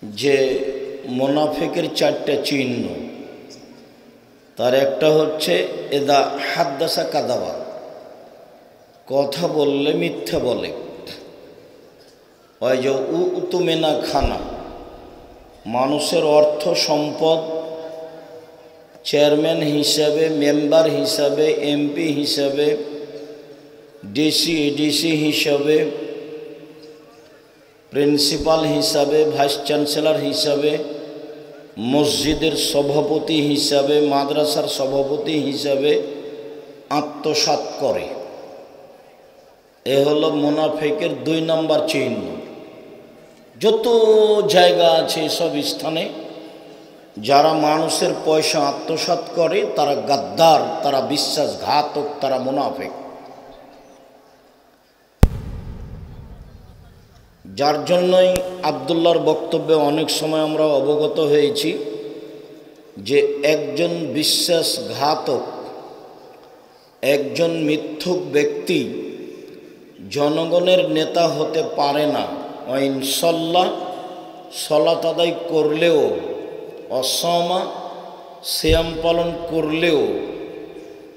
যে মুনাফিকের চারটা চিহ্ন, তার একটা হচ্ছে এদা হাদ্দাসা কাদাবা, কথা বললে মিথ্যা বলে। ওই যে উতুমেনা খানা, মানুষের অর্থ সম্পদ চেয়ারম্যান হিসাবে, মেম্বার হিসাবে, এমপি হিসাবে, ডিসি এডিসি হিসাবে, প্রিন্সিপাল হিসাবে, ভাইস চ্যান্সেলর হিসাবে, মসজিদের সভাপতি হিসাবে, মাদ্রাসার সভাপতি হিসাবে আত্মসাৎ করে। এ হলো মুনাফিকের 2 নম্বর চিহ্ন। যত জায়গা আছে সব স্থানে যারা মানুষের পয়সা আত্মসাৎ করে তারা গাদ্দার, তারা বিশ্বাসঘাতক, তারা মুনাফিক। যার জন্যই আব্দুল্লাহর বক্তব্যে অনেক সময় আমরা অবগত হয়েছি যে একজন বিশ্বাসঘাতক, একজন মিথ্যুক ব্যক্তি জনগণের নেতা হতে পারে না। ইনশাল্লাহ সলাত আদায় করলেও, অসমা সিয়াম পালন করলেও,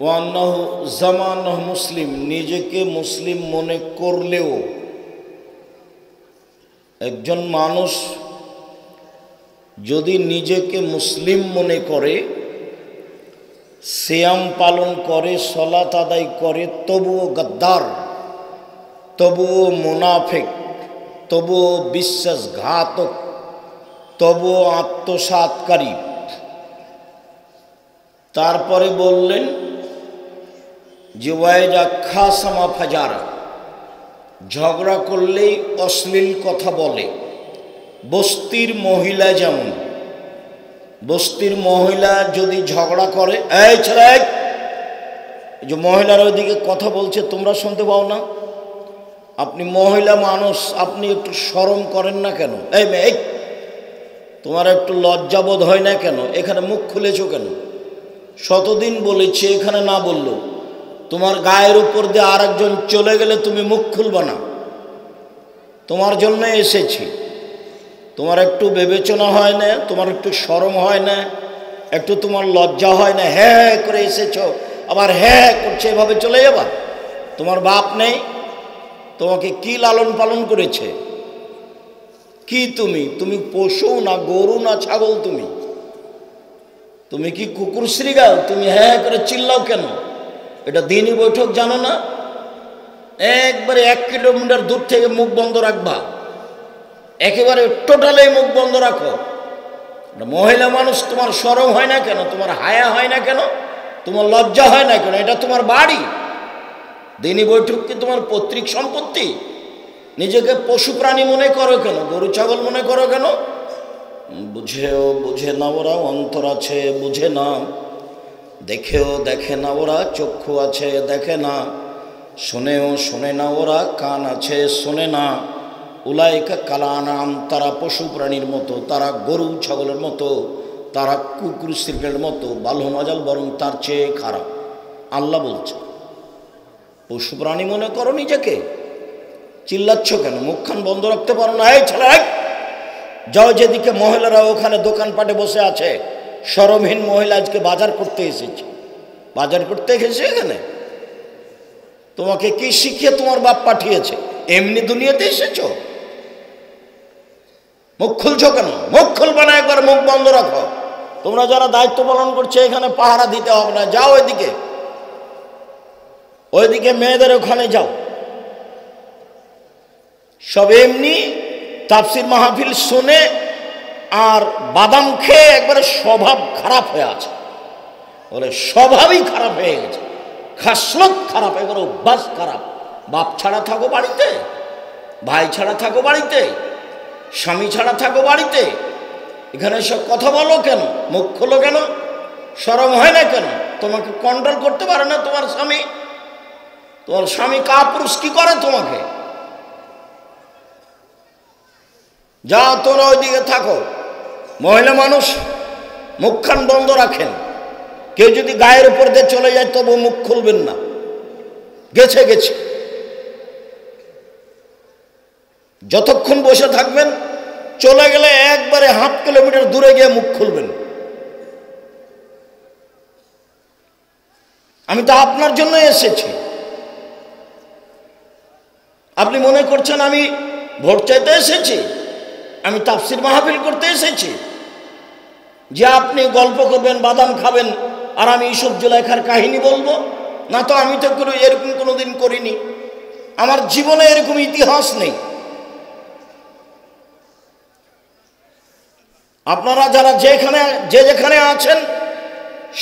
ওয়ান্নাহু জামানাহ মুসলিম, নিজেকে মুসলিম মনে করলেও, একজন মানুষ যদি নিজেকে মুসলিম মনে করে, সিয়াম পালন করে, সলাত আদায় করে, তবুও গাদ্দার, তবুও মুনাফিক, তবুও বিশ্বাসঘাতক, তবুও আত্মসাৎকারী। তারপরে বললেন যে ওয়াইজা খাসামা ফাজারা, ঝগড়া করলেই অশ্লীল কথা বলে। বস্তির মহিলা যেমন, বস্তির মহিলা যদি ঝগড়া করে, এই ছেলে, এই যে মহিলার ওইদিকে কথা বলছে তোমরা শুনতে পাও না? আপনি মহিলা মানুষ, আপনি একটু শরম করেন না কেন? এই মেয়ে, তোমার একটু লজ্জাবোধ হয় না কেন? এখানে মুখ খুলেছো কেন? শতদিন বলেছি, এখানে না বললো তোমার গায়ের উপর দিয়ে আর একজন চলে গেলে তুমি মুখ খুলবা না। তোমার জন্য এসেছি, তোমার একটু বিবেচনা হয় না? তোমার একটু শরম হয় না? একটু তোমার লজ্জা হয় না? হ্যাঁ করে এসেছো, আবার হ্যাঁ করছে, এভাবে চলে যাবা? তোমার বাপ নেই? তোমাকে কি লালন পালন করেছে? কি তুমি? তুমি পশু না গরু না ছাগল? তুমি কি কুকুর শ্রীগাল? তুমি হ্যাঁ করে চিল্লাও কেন? এটা দিনই বৈঠক জানো না? একবারে 1 কিলোমিটার দূর থেকে মুখ বন্ধ রাখবা, একেবারে টোটালে মুখ বন্ধ রাখো। মহিলা মানুষ, তোমার শরম হয় না কেন? তোমার হায়া হয় না কেন? তোমার লজ্জা হয় না কেন? এটা তোমার বাড়ি। দিনই বৈঠক কি তোমার পৈতৃক সম্পত্তি? নিজেকে পশু প্রাণী মনে করো কেন? গরু ছাগল মনে করো কেন? বুঝেও বুঝে না ওরা, অন্তর আছে বুঝে না, দেখেও দেখে না ওরা, চক্ষু আছে দেখে না, শোনেও শোনে না ওরা, কান আছে শোনে না। উলাইকা কালানাম, তারা পশু প্রাণীর মতো, তারা গরু ছাগলের মতো, তারা কুকুর শ্রীকের মতো, বালহমাজাল, বরং তার চেয়ে খারাপ। আল্লাহ বলছে, পশু প্রাণী মনে করো নিজেকে? চিল্লাচ্ছ কেন? মুখখান বন্ধ রাখতে পারো না? এই ছেলে, যাও যেদিকে মহিলারা ওখানে দোকানপাটে বসে আছে, শরমহীন মহিলা আজকে বাজার করতে এসেছে। বাজার করতে এসেছে এখানে? তোমাকে কি শিখিয়ে তোমার বাপ পাঠিয়েছে? এমনি দুনিয়াতে এসেছো? মুখ খুলছো কেন? মুখ খুলবে না, একবার মুখ বন্ধ রাখো। তোমরা যারা দায়িত্ব পালন করছো এখানে পাহারা দিতে হবে না, যাও ওইদিকে, ওইদিকে মেয়েদের ওখানে যাও। সব এমনি তাফসির মাহফিল শুনে আর বাদাম খেয়ে একবারে স্বভাব খারাপ হয়ে আছে। বলে স্বভাবই খারাপ হয়ে গেছে, খাসলত খারাপ, এবারে অভ্যাস খারাপ। বাপ ছাড়া থাকো বাড়িতে, ভাই ছাড়া থাকো বাড়িতে, স্বামী ছাড়া থাকো বাড়িতে, এখানে সব কথা বলো কেন? মুখ খোলো কেন? শরম হয় না কেন? তোমাকে কন্ট্রোল করতে পারে না তোমার স্বামী? তোমার স্বামী কাপুরুষ কি করে তোমাকে? যাও তোমরা ওইদিকে থাকো। মহিলা মানুষ মুখখান বন্ধ রাখেন। কেউ যদি গায়ের উপর দিয়ে চলে যায় তবু মুখ খুলবেন না। গেছে গেছে, যতক্ষণ বসে থাকবেন চলে গেলে একবারে 1/2 কিলোমিটার দূরে গিয়ে মুখ খুলবেন। আমি তো আপনার জন্য এসেছি। আপনি মনে করছেন আমি ভোট চাইতে এসেছি, আমি তাফসির মাহফিল করতে এসেছি, যে আপনি গল্প করবেন, বাদাম খাবেন, আর আমি ইউসুফ জুলাইখার কাহিনী বলবো? না, তো আমি তো এরকম কোনোদিন করিনি, আমার জীবনে এরকম ইতিহাস নেই। আপনারা যারা যেখানে আছেন,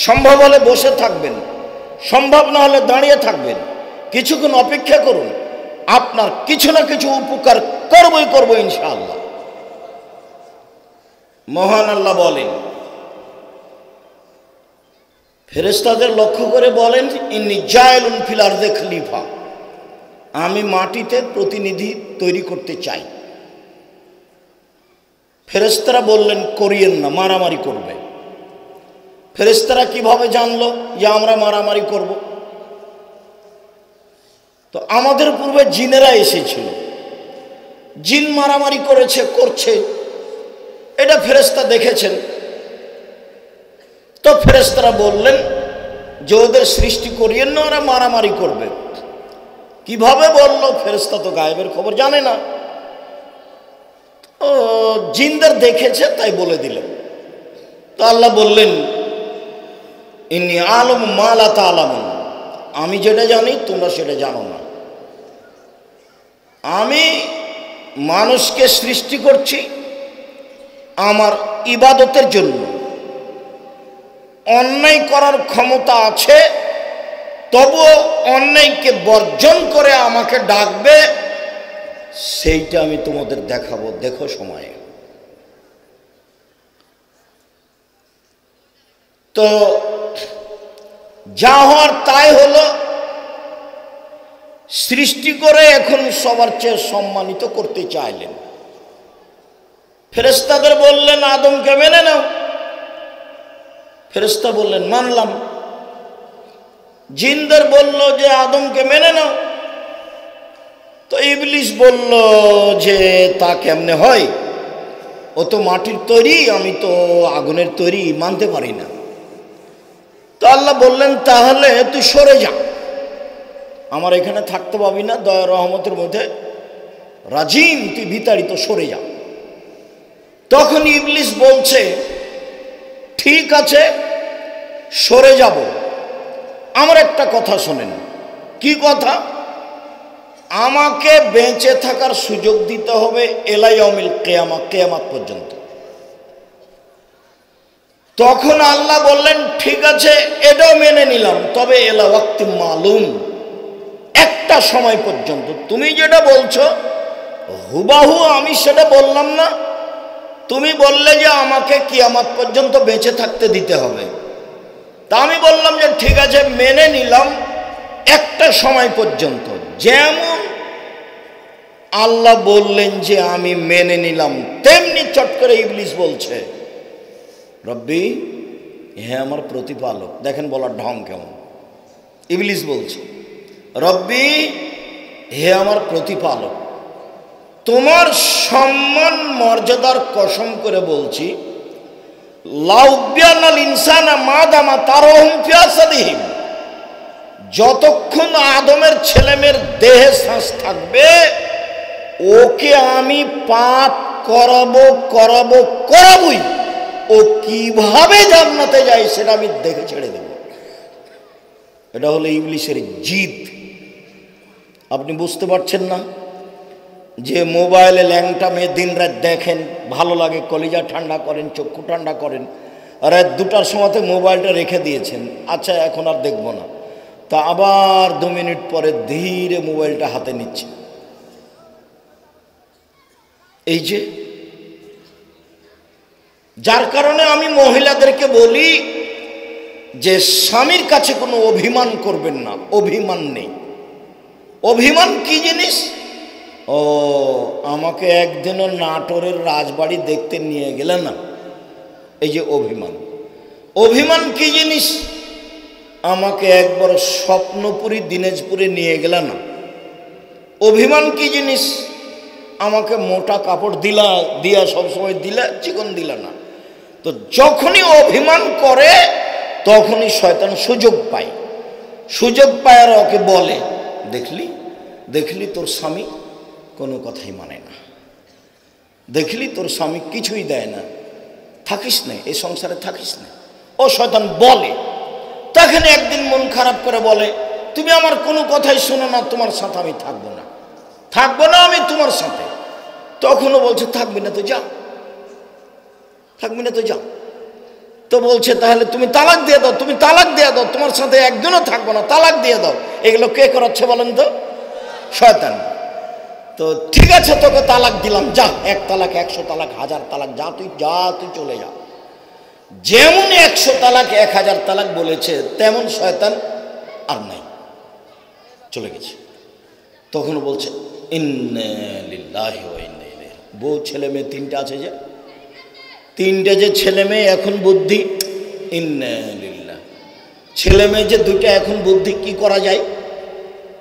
সম্ভব হলে বসে থাকবেন, সম্ভব না হলে দাঁড়িয়ে থাকবেন, কিছুক্ষণ অপেক্ষা করুন, আপনার কিছু না কিছু উপকার করবো ইনশাআল্লাহ। মহান আল্লাহ বলেন, ফেরেশতাদের লক্ষ্য করে বলেন, ইন্নী জাইলুন ফিল আরদি খলিফা, আমি মাটিতে প্রতিনিধি তৈরি করতে চাই। ফেরেশতারা বললেন, করিয়েন না, মারামারি করবে। ফেরেশতারা কিভাবে জানলো যে আমরা মারামারি করব? তো আমাদের পূর্বে জিনেরা এসেছিল, জিন মারামারি করছে, এটা ফেরেশতা দেখেছেন। তো ফেরেশতারা বললেন যে ওদের সৃষ্টি করিয়েন না, ওরা মারামারি করবে। কিভাবে বলল? ফেরেশতা তো গায়েবের খবর জানে না, ও জিনদের দেখেছে তাই বলে দিলেন। তো আল্লাহ বললেন, ইন্নী আ'লামু মা লা তা'লামুন, আমি যেটা জানি তোমরা সেটা জানো না। আমি মানুষকে সৃষ্টি করছি আমার ইবাদতের জন্য। অন্যায় করার ক্ষমতা আছে, তবুও অন্যায়কে বর্জন করে আমাকে ডাকবে, সেইটা আমি তোমাদের দেখাবো, দেখো সময়ে। তো যা হওয়ার তাই হলো, সৃষ্টি করে এখন সবার চেয়ে সম্মানিত করতে চাইলেন। ফেরেশতাদের বললেন, আদমকে মেনে নাও। ফেরেশতা বললেন, মানলাম। জিনদের বলল যে আদমকে মেনে নাও। তো ইবলিস বলল যে তা কেমনে হয়, ও তো মাটির তৈরি, আমি তো আগুনের তৈরি, মানতে পারি না। তো আল্লাহ বললেন, তাহলে তুই সরে যা, আমার এখানে থাকতে পাবি না, দয়া রহমতের মধ্যে রাজিম, তুই বিতাড়িত, সরে যা। তখন ইবলিস বলছে, ঠিক আছে সরে যাব, আমার একটা কথা শোনেন। কি কথা? আমাকে বেঁচে থাকার সুযোগ দিতে হবে ইলা ইয়াউমিল কিয়ামা, কিয়ামত পর্যন্ত। তখন আল্লাহ বললেন, ঠিক আছে এটাও মেনে নিলাম, তবে ইলা ওয়াক্তিম মালুম, একটা সময় পর্যন্ত। তুমি যেটা বলছো হুবাহু আমি সেটা বললাম না, তুমি বললে যে আমাকে কিয়ামত পর্যন্ত বেঁচে থাকতে দিতে হবে। তা আমি বললাম যে ঠিক আছে মেনে নিলাম একটা সময় পর্যন্ত। যেমন আল্লাহ বললেন যে আমি মেনে নিলাম, তেমনি চট করে ইবলিস বলছে, রব্বি, হে আমার প্রতিপালক। দেখেন বলার ঢং কেমন। ইবলিস বলছে, রব্বি, হে আমার প্রতিপালক, তোমার সম্মান মর্যাদার কসম করে বলছি, লাউবিয়ানাল ইনসানা মাদামা তারহুম ফি আসাদিহিম, যতক্ষণ আদমের ছেলেমেয়ের দেহে শ্বাস থাকবে ওকে আমি পাপ করাবই। ও কিভাবে জান্নাতে যায় সেটা আমি দেখে ছেড়ে দেব। এটা হলো ইবলিসের জিদ। আপনি বুঝতে পারছেন না যে মোবাইলে ল্যাংটা মেয়ে দিন রাত দেখেন, ভালো লাগে, কলিজা ঠান্ডা করেন, চক্ষু ঠান্ডা করেন, রাত 2টার সময়তে মোবাইলটা রেখে দিয়েছেন, আচ্ছা এখন আর দেখব না, তা আবার 2 মিনিট পরে ধীরে মোবাইলটা হাতে নিচ্ছে। এই যে যার কারণে আমি মহিলাদেরকে বলি যে স্বামীর কাছে কোনো অভিমান করবেন না, অভিমান নেই। অভিমান কি জিনিস? ও আমাকে একদিনও নাটোরের রাজবাড়ি দেখতে নিয়ে গেলে না, এই যে অভিমান। অভিমান কি জিনিস? আমাকে একবার স্বপ্নপুরী দিনাজপুরে নিয়ে গেলে না। অভিমান কি জিনিস? আমাকে মোটা কাপড় দিলা, দিয়া সবসময় দিলা, চিকন দিলা না। তো যখনই অভিমান করে তখনই শয়তান সুযোগ পায়। সুযোগ পায় আর ওকে বলে, দেখলি দেখলি তোর স্বামী কোনো কথাই মানে না, দেখলি তোর স্বামী কিছুই দেয় না, থাকিস না, এই সংসারে থাকিস না। ও শয়তান বলে। তখন একদিন মন খারাপ করে বলে, তুমি আমার কোনো কথাই শোনো না, তোমার সাথে আমি থাকবো না, থাকবো না আমি তোমার সাথে। তখনও বলছে থাকবি না তো যাও, থাকবি না তো যাও। তো বলছে তাহলে তুমি তালাক দিয়ে দাও, তুমি তালাক দিয়ে দাও, তোমার সাথে একজনও থাকবো না, তালাক দিয়ে দাও। এগুলো কে করাচ্ছে বলেন তো? শয়তান। তো ঠিক আছে তোকে তালাক দিলাম, যা, 1 তালাক 100 তালাক 1000 তালাক, যা তুই চলে যা। যেমন 100 তালাক 1000 তালাক বলেছে তেমন শয়তান আর নাই, চলে গেছে। তখন বলছে ইন্না লিল্লাহি ওয়া ইন্না ইলাইহি। বউ ছেলে মেয়ে 3টে আছে, যে 3টে যে ছেলে মেয়ে এখন বুদ্ধি, ইন্না লিল্লাহ। ছেলে মেয়ে যে 2টা এখন বুদ্ধি, কি করা যায়?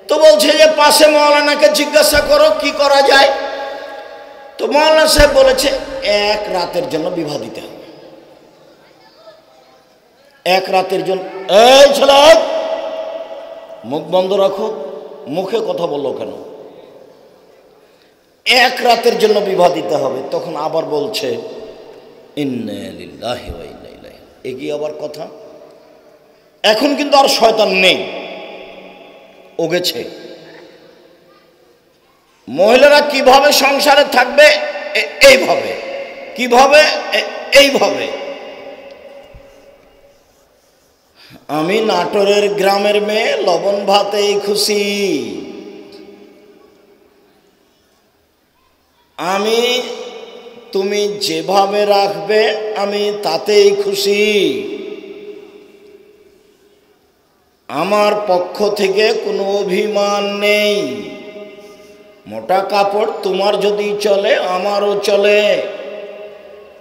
তো বলছে যে পাশে মাওলানাকে জিজ্ঞাসা করো কি করা যায়। তো মাওলানা সাহেব বলেছে 1 রাতের জন্য বিবাহ দিতে হবে। 1 রাতের জন্য। এই ছেলে, মুখ বন্ধ রাখো, মুখে কথা বললো কেন? 1 রাতের জন্য বিবাহ দিতে হবে। তখন আবার বলছে ইন্না লিল্লাহি ওয়া ইন্না ইলাইহি। এ কি আবার কথা? এখন কিন্তু আর শয়তান নেই, ও গেছে। মহিলারা কিভাবে সংসারে থাকবে? এইভাবে। কিভাবে? এইভাবে। আমি নাটোরের গ্রামের মেয়ে, লবণ ভাতেই খুশি। আমি, তুমি যেভাবে রাখবে আমি তাতেই খুশি। আমার পক্ষ থেকে কোনো অভিমান নেই। মোটা কাপড় তোমার যদি চলে আমারও চলে,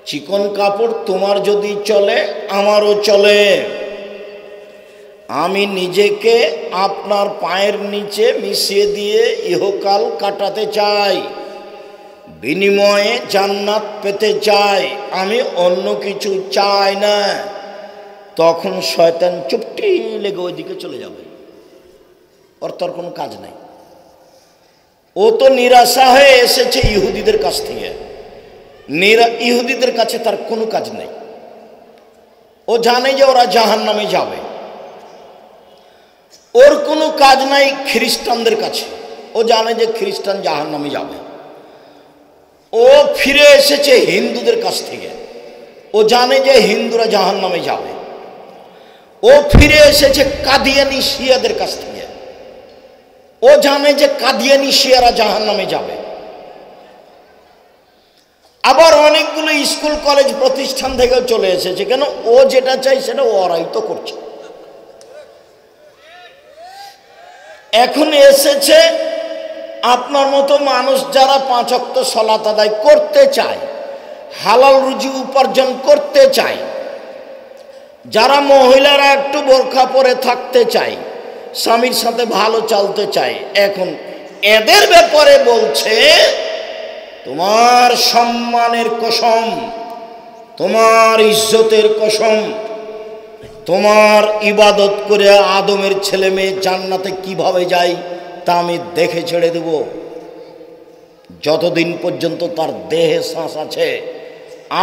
চিকন কাপড় তোমার যদি চলে আমারও চলে। আমি নিজেকে আপনার পায়ের নিচে মিশিয়ে দিয়ে ইহকাল কাটাতে চাই, বিনিময়ে জান্নাত পেতে চাই, আমি অন্য কিছু চাই না। তখন শয়তান চুপটি লেগে ওইদিকে চলে যাবে, ওর তোর কোনো কাজ নাই। ও তো নিরাশা হয়ে এসেছে ইহুদিদের কাছ থেকে, ইহুদিদের কাছে তার কোনো কাজ নেই। ও জানে যে ওরা জাহান্নামে যাবে। ওর কোনো কাজ নাই খ্রিস্টানদের কাছে, ও জানে যে খ্রিস্টান জাহান্নামে যাবে। ও ফিরে এসেছে হিন্দুদের কাছ থেকে, ও জানে যে হিন্দুরা জাহান্নামে যাবে। ও ফিরে এসেছে কাদিয়ানি শিয়াদের কাছ থেকে, ও জানে যে কাদিয়ানি শিয়ারা জাহান্নামে যাবে। আবার অনেকগুলো স্কুল কলেজ প্রতিষ্ঠান থেকেও চলে এসেছে। কেন? ও যেটা চাই সেটা ওরাই তো করছে। এখন এসেছে আপনার মতো মানুষ যারা 5 ওয়াক্ত সালাত আদায় করতে চায়, হালাল রুজি উপার্জন করতে চায়, যারা মহিলারা একটু বোরখা পরে থাকতে চায়, স্বামীর সাথে ভালো চলতে চায়। এখন এদের ব্যাপারে বলছে তোমার সম্মানের কসম, তোমার ইজ্জতের কসম, তোমার ইবাদত করে আদমের ছেলে মেয়ে জান্নাতে কিভাবে যায় তা আমি দেখে ছেড়ে দেব। যতদিন পর্যন্ত তার দেহে শ্বাস আছে,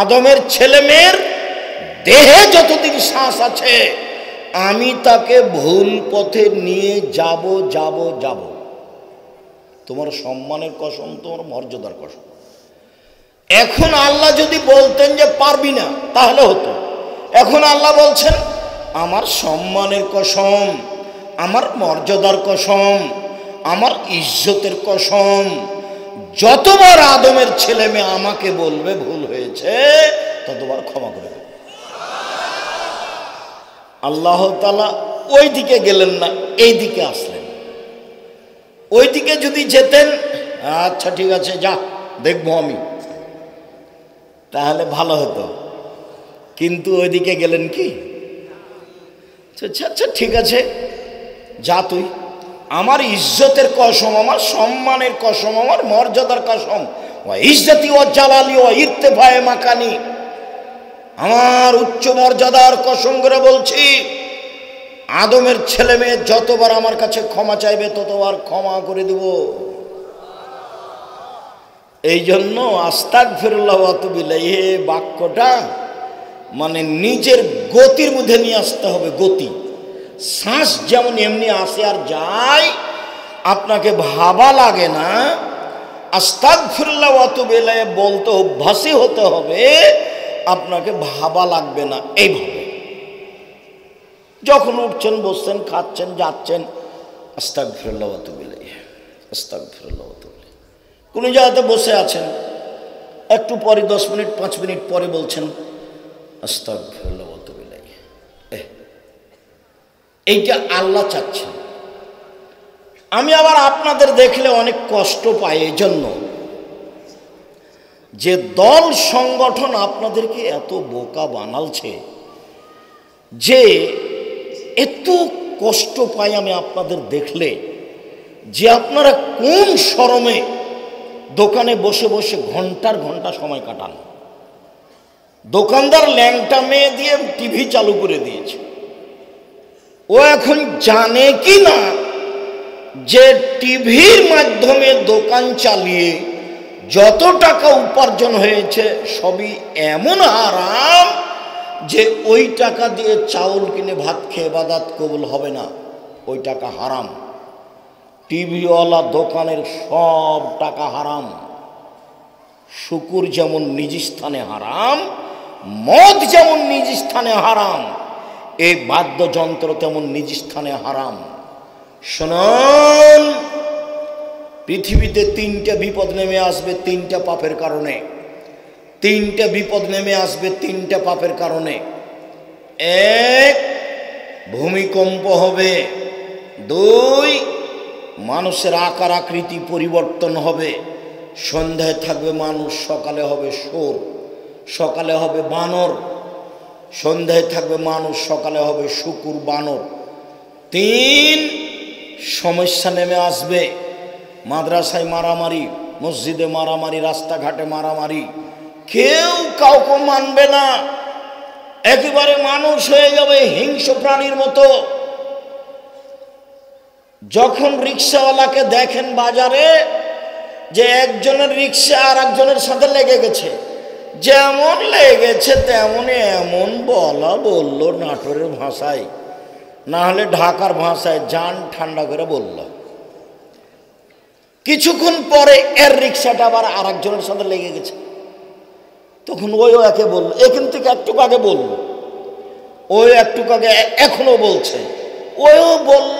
আদমের ছেলে মেয়ের দেহে যতদিন শ্বাস আছে, আমি তাকে ভুল পথে নিয়ে যাব যাব যাব। তোমার সম্মানের কসম, তোমার মর্যাদার কসম। এখন আল্লাহ যদি বলতেন যে পারবি না তাহলে হতো। এখন আল্লাহ বলছেন আমার সম্মানের কসম, আমার মর্যাদার কসম, আমার ইজ্জতের কসম, যতবার আদমের ছেলে মেয়ে আমাকে বলবে ভুল হয়েছে ততবার ক্ষমা করে দেবে। আল্লাহ তাআলা ওই দিকে গেলেন না, এই দিকে আসলেন। ওই দিকে যদি যেতেন, আচ্ছা ঠিক আছে যা দেখবো আমি, তাহলে ভালো হতো। কিন্তু ওইদিকে গেলেন কি? আচ্ছা আচ্ছা ঠিক আছে যা, তুই আমার ইজ্জতের কসম, আমার সম্মানের কসম, আমার মর্যাদার কসম, ওয়া ইজ্জতি ওয়া জালালি ওয়া ইরতিফায়ে মাকানি, আমার উচ্চ মর্যাদার কসম করে বলছি, আদমের ছেলে মেয়ে যতবার আমার কাছে ক্ষমা চাইবে ততবার ক্ষমা করে দেব। এই জন্য আস্তাগফিরুল্লাহ ওয়া আতুবু ইলাইহি এই বাক্যটা মানে নিজের গতির মধ্যে নিয়ে আসতে হবে। গতি, শ্বাস যেমন এমনি আসে আর যায়, আপনাকে ভাবা লাগে না, আস্তাগফিরুল্লাহ ওয়া আতুবু ইলাইহি বলতে অভ্যাসী হতে হবে, আপনাকে ভাবা লাগবে না। এইভাবে যখন উঠছেন, বসছেন, খাচ্ছেন, যাচ্ছেন, আস্তাগফিরুল্লাহ ওয়া আতুবু ইলাইহি, আস্তাগফিরুল্লাহ ওয়া আতুবু ইলাইহি। কোনো জায়গাতে বসে আছেন, একটু পরে 10 মিনিট 5 মিনিট পরে বলছেন আস্তাগফিরুল্লাহ ওয়া আতুবু ইলাইহি। এইটা আল্লাহ চাচ্ছেন। আমি আবার আপনাদের দেখলে অনেক কষ্ট পাই এই জন্য যে দল সংগঠন আপনাদেরকে এত বোকা বানালছে যে এত কষ্ট পাই আমি আপনাদের দেখলে, যে আপনারা কোন শরমে দোকানে বসে বসে ঘন্টার ঘন্টা সময় কাটান। দোকানদার ল্যাংটা মেয়ে দিয়ে টিভি চালু করে দিয়েছে। ও এখন জানে কি না যে টিভির মাধ্যমে দোকান চালিয়ে যত টাকা উপার্জন হয়েছে সবই এমন হারাম যে ওই টাকা দিয়ে চাউল কিনে ভাত খেয়ে ইবাদত কবুল হবে না, ওই টাকা হারাম। টিভিওয়ালা দোকানের সব টাকা হারাম। শুকুর যেমন নিজ স্থানে হারাম, মদ যেমন নিজ স্থানে হারাম, এই বাদ্যযন্ত্র তেমন নিজ স্থানে হারাম। শুনুন, পৃথিবীতে 3টে বিপদ নেমে আসবে 3টা পাপের কারণে। 3টে বিপদ নেমে আসবে 3টা পাপের কারণে। 1, ভূমিকম্প হবে। 2, মানুষের আকার আকৃতি পরিবর্তন হবে। সন্ধ্যায় থাকবে মানুষ, সকালে হবে শুয়োর, সকালে হবে বানর। সন্ধ্যায় থাকবে মানুষ, সকালে হবে শুকুর, বানর। 3, সমস্যা নেমে আসবে। মাদ্রাসায় মারামারি, মসজিদে মারামারি, রাস্তাঘাটে মারামারি, কেউ কাউকে মানবে না, একেবারে মানুষ হয়ে যাবে হিংস্র প্রাণীর মতো। যখন রিক্সাওয়ালাকে দেখেন বাজারে যে একজনের রিক্সা আর একজনের সাথে লেগে গেছে, যেমন লেগেছে তেমনই এমন বলা বলল নাটোরের ভাষায়, না হলে ঢাকার ভাষায় জান ঠান্ডা করে বলল। কিছুক্ষণ পরে এর রিক্সাটা আবার আর একজনের সাথে লেগে গেছে। তখন ওইও একে বলল, এখান থেকে একটু আগে বলল, ওই একটু আগে এখনো বলছে, ওইও বলল,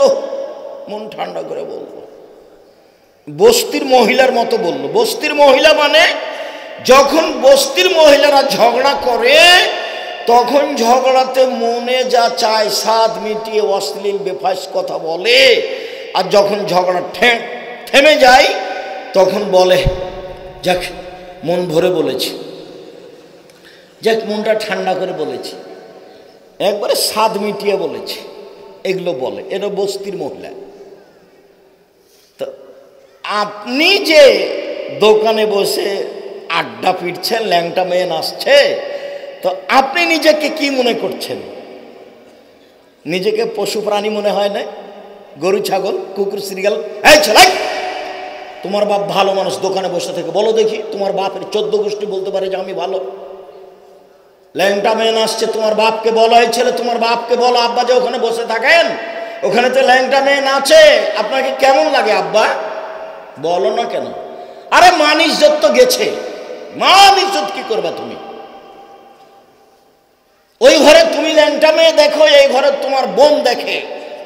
মন ঠান্ডা করে বলল। বস্তির মহিলার মতো বলল। বস্তির মহিলা মানে যখন বস্তির মহিলারা ঝগড়া করে তখন ঝগড়াতে মনে যা চায় স্বাদ মিটিয়ে অশ্লীল বেফাস কথা বলে, আর যখন ঝগড়া থেমে যায় তখন বলে যাক মন ভরে বলেছি, যাক মনটা ঠান্ডা করে বলেছি, একবারে স্বাদ মিটিয়ে বলেছি, এগুলো বলে। এটা বস্তির মহিলা। তো আপনি যে দোকানে বসে আড্ডা পিটছেন, ল্যাংটা মেয়ে নাচছে, তো আপনি নিজেকে কি মনে করছেন? নিজেকে পশু প্রাণী মনে হয় না? গরু, ছাগল, কুকুর, শ্রীগাল? এই ছেলে, তোমার বাপ ভালো মানুষ, দোকানে বসে থেকে বলো দেখি তোমার বাপের 14 গোষ্ঠী বলতে পারে যে আমি ভালো। ল্যাংটা মেয়ে নাচছে, তোমার বাপকে বলো, এই ছেলে তোমার বাপকে বলো আব্বা যে ওখানে বসে থাকেন, ওখানে তো ল্যাংটা মেয়ে নাচে, আপনাকে কেমন লাগে আব্বা? বলো না কেন? আরে মান ইজ্জত তো গেছে। মান ইজ্জত কি করবা তুমি? ওই ঘরে তুমি ল্যাংটা মেয়ে দেখো, এই ঘরে তোমার বোন দেখে,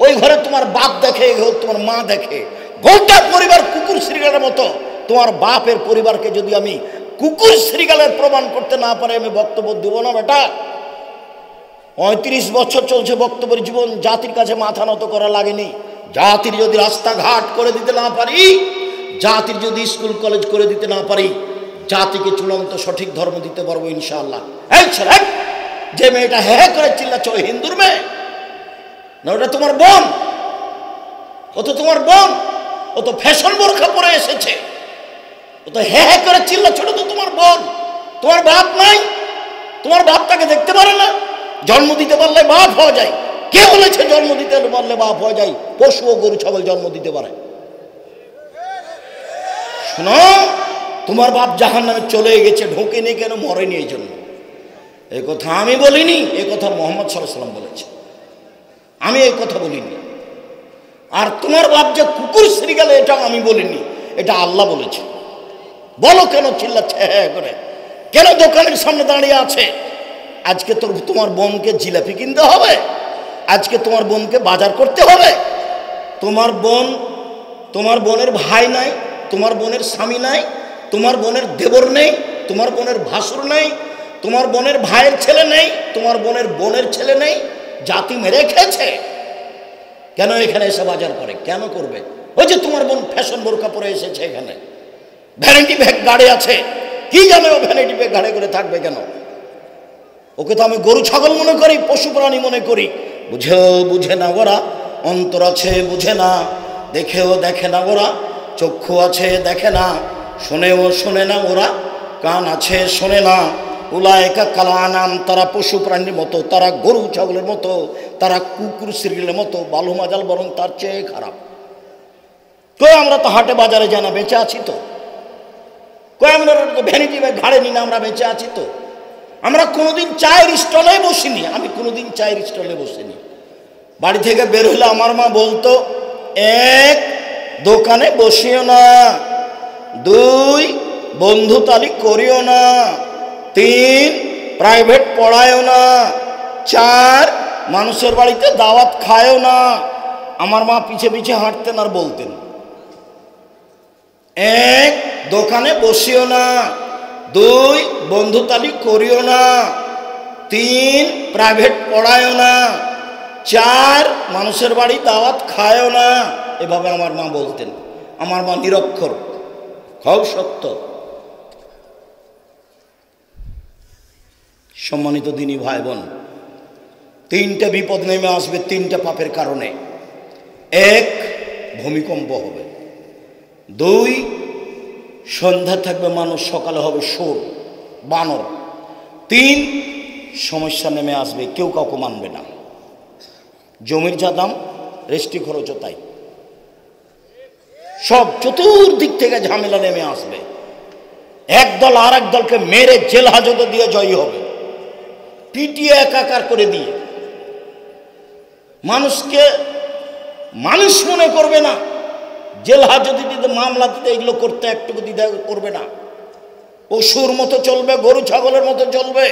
ওই ঘরে তোমার বাপ দেখে, এই ঘরে তোমার মা দেখে, গোটা পরিবার কুকুর শ্রীগালের মতো। তোমার বাপের পরিবারকে যদি আমি কুকুর শ্রীগালের প্রমাণ করতে না পারে আমি বক্তব্য দেব না বেটা। 35 বছর চলছে বক্তব্যের জীবন, জাতির কাছে মাথা নত করা লাগেনি। জাতির যদি রাস্তাঘাট করে দিতে না পারি, জাতির যদি স্কুল কলেজ করে দিতে না পারি, জাতিকে চূড়ান্ত সঠিক ধর্ম দিতে পারবো ইনশাআল্লাহ। এই ছেলে, যে মেয়েটা হ্যাঁ করে চিল্লাচ্ছ, ওই হিন্দুর মেয়ে না? ওটা তোমার বোন। ও তো তোমার বোন, ও তো ফ্যাশন বোরখা পরে এসেছে, ও তো হ্যাঁ হ্যাঁ করে চিল্লা, ছোট তো তোমার বোন, তোমার বাপ নাই, তোমার বাপ তাকে দেখতে পারে না। জন্ম দিতে পারলে বাপ হওয়া যায়। কে বলেছে জন্ম দিতে পারলে বাপ হওয়া যায়? পশু ও গরু ছাগল জন্ম দিতে পারে। শোনো, তোমার বাপ জাহান্নামে চলে গেছে, ঢোকেনি কেন? মরেনি এই জন্য। এই কথা আমি বলিনি, এই কথা মুহাম্মদ সাল্লাল্লাহু আলাইহি ওয়াসাল্লাম বলেছে, আমি এই কথা বলিনি। আর তোমার বাপ যে কুকুর ছিঁড়ে গেল, এটা আমি বলিনি, এটা আল্লাহ বলেছে। বলো কেন চিল্লাচ্ছে হ্যাঁ করে? কেন দোকানের সামনে দাঁড়িয়ে আছে? আজকে তোমার বোনকে জিলাপি কিনতে হবে, আজকে তোমার বোনকে বাজার করতে হবে। তোমার বোনের ভাই নাই, তোমার বোনের স্বামী নাই, তোমার বোনের দেবর নেই, তোমার বোনের ভাসুর নেই, তোমার বোনের ভাইয়ের ছেলে নেই, তোমার বোনের ছেলে নেই, জাতি মেরে খেয়েছে। কেন এখানে এসে বাজার করে? কেন করবে? ওই যে তোমার বোন ফ্যাশন বোরকা পরে এসেছে, এখানে ভ্যানিটি ব্যাগ গাড়ি আছে, কি জানে ও ভ্যানিটি ব্যাগ গাড়ি করে থাকবে কেন? ওকে তো আমি গরু ছাগল মনে করি, পশু প্রাণী মনে করি। বুঝে না ওরা, অন্তর আছে বুঝে না, দেখেও দেখে না ওরা, চক্ষু আছে দেখে না, শোনেও শোনে না ওরা, কান আছে শোনে না। উলায়েকা কাল আনাম, তারা পশু প্রাণীর মতো, তারা গরু ছাগলের মতো, তারা কুকুর শ্রীগলের মতো, বালু মাজাল বরং তার চেয়ে খারাপ। কই আমরা তো হাটে বাজারে যাই না, বেঁচে আছি তো? কই আমরা তো ভ্যানিটি ব্যাগ ঘাড়ে নি না, আমরা বেঁচে আছি তো? আমরা কোনোদিন চায়ের স্টলে বসিনি, আমি কোনোদিন চায়ের স্টলে বসিনি। বাড়ি থেকে বের হলে আমার মা বলতো, 1 দোকানে বসিও না, 2 বন্ধু তালিক করিও না, 3 প্রাইভেট পড়ায়ও না, 4 মানুষের বাড়িতে দাওয়াত খায়ও না। আমার মা পিছে পিছে হাঁটতেন আর বলতেন, 1 দোকানে বসিও না, 2 বন্ধু তালিক করিও না, 3 প্রাইভেট পড়ায়ও না, 4 মানুষের বাড়ি দাওয়াত খায়ও না। এভাবে আমার মা বলতেন। আমার মা নিরক্ষর, খুব সত্য। সম্মানিত দিনী ভাই বোন, 3টে বিপদ নেমে আসবে 3টে পাপের কারণে। 1 ভূমিকম্প হবে, 2 সন্ধ্যা থাকবে মানুষ, সকালে হবে সুর বানর, 3 সমস্যা নেমে আসবে, কেউ কাউকে মানবে না। জমির যা দাম, রেস্টি খরচও তাই, সব চতুর্দিক থেকে ঝামেলা নেমে আসবে। একদল আর এক দলকে মেরে জেল হাজতে দিয়ে জয়ী হবে, পিটিয়ে একাকার করে দিয়ে। মানুষকে মানুষ মনে করবে না, জেল হাজতে দিতে, মামলা দিতে, এগুলো করতে একটুকু দ্বিধা করবে না। পশুর মতো চলবে, গরু ছাগলের মতো চলবে।